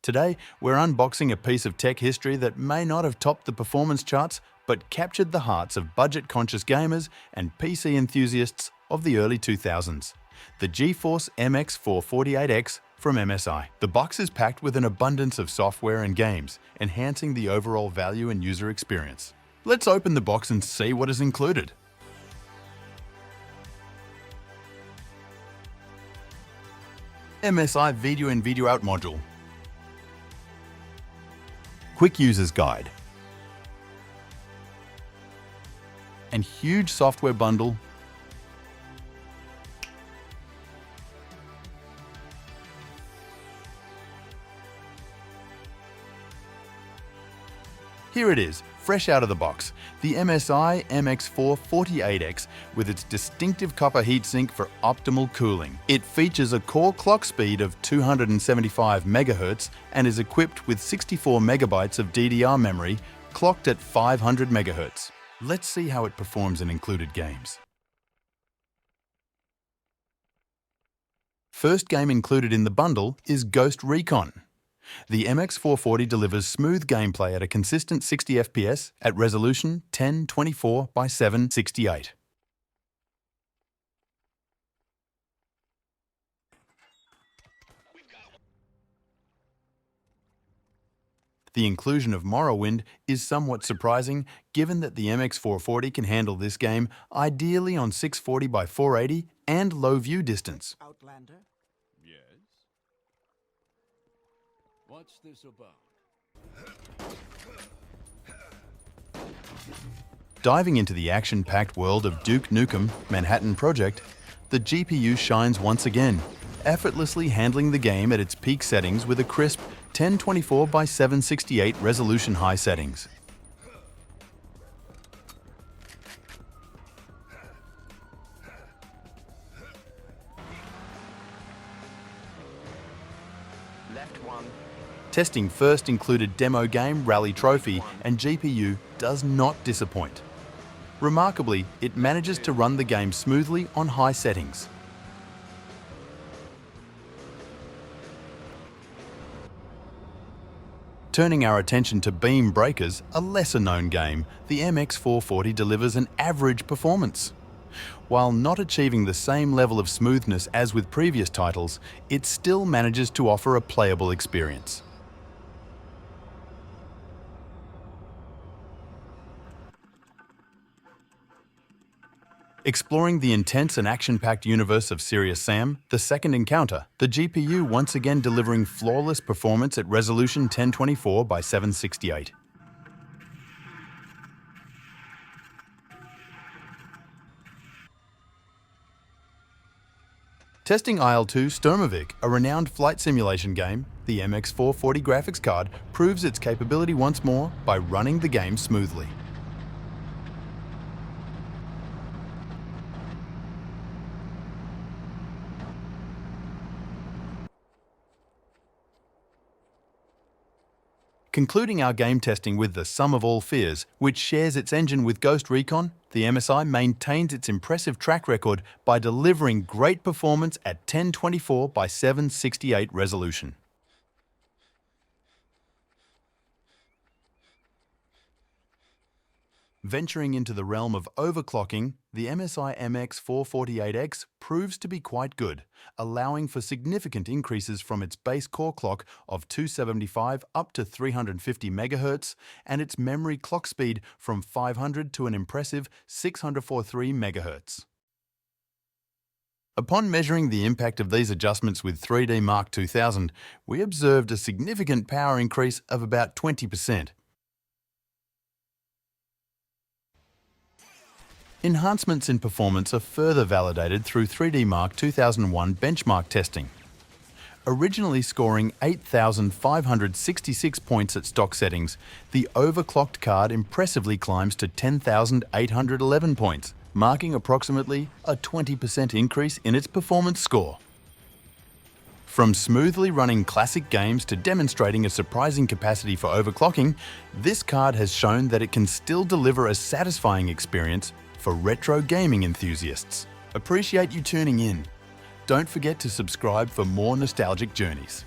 Today, we're unboxing a piece of tech history that may not have topped the performance charts, but captured the hearts of budget-conscious gamers and PC enthusiasts of the early 2000s. The GeForce MX440X from MSI. The box is packed with an abundance of software and games, enhancing the overall value and user experience. Let's open the box and see what is included. MSI Video in Video Out module. Quick User's Guide. And huge software bundle. Here it is, fresh out of the box, the MSI MX440X with its distinctive copper heatsink for optimal cooling. It features a core clock speed of 275 MHz and is equipped with 64 MB of DDR memory clocked at 500 MHz. Let's see how it performs in included games. First game included in the bundle is Ghost Recon. The MX440 delivers smooth gameplay at a consistent 60 FPS at resolution 1024 by 768. The inclusion of Morrowind is somewhat surprising, given that the MX440 can handle this game ideally on 640 by 480 and low view distance. Outlander? Yes? What's this about? Diving into the action-packed world of Duke Nukem Manhattan Project, the GPU shines once again, effortlessly handling the game at its peak settings with a crisp 1024 by 768 resolution high settings. Left one. Testing first included demo game Rally Trophy, and GPU does not disappoint. Remarkably, it manages to run the game smoothly on high settings. Turning our attention to Beam Breakers, a lesser-known game, the MX440 delivers an average performance. While not achieving the same level of smoothness as with previous titles, it still manages to offer a playable experience. Exploring the intense and action-packed universe of Serious Sam, The Second Encounter, the GPU once again delivering flawless performance at resolution 1024 by 768. Testing IL-2 Sturmovik, a renowned flight simulation game, the MX440 graphics card proves its capability once more by running the game smoothly. Concluding our game testing with the Sum of All Fears, which shares its engine with Ghost Recon, the MSI maintains its impressive track record by delivering great performance at 1024 by 768 resolution. Venturing into the realm of overclocking, the MSI MX440X proves to be quite good, allowing for significant increases from its base core clock of 275 up to 350 MHz and its memory clock speed from 500 to an impressive 643 MHz. Upon measuring the impact of these adjustments with 3D Mark 2000, we observed a significant power increase of about 20%. Enhancements in performance are further validated through 3D Mark 2001 benchmark testing. Originally scoring 8,566 points at stock settings, the overclocked card impressively climbs to 10,811 points, marking approximately a 20% increase in its performance score. From smoothly running classic games to demonstrating a surprising capacity for overclocking, this card has shown that it can still deliver a satisfying experience for retro gaming enthusiasts. Appreciate you tuning in. Don't forget to subscribe for more nostalgic journeys.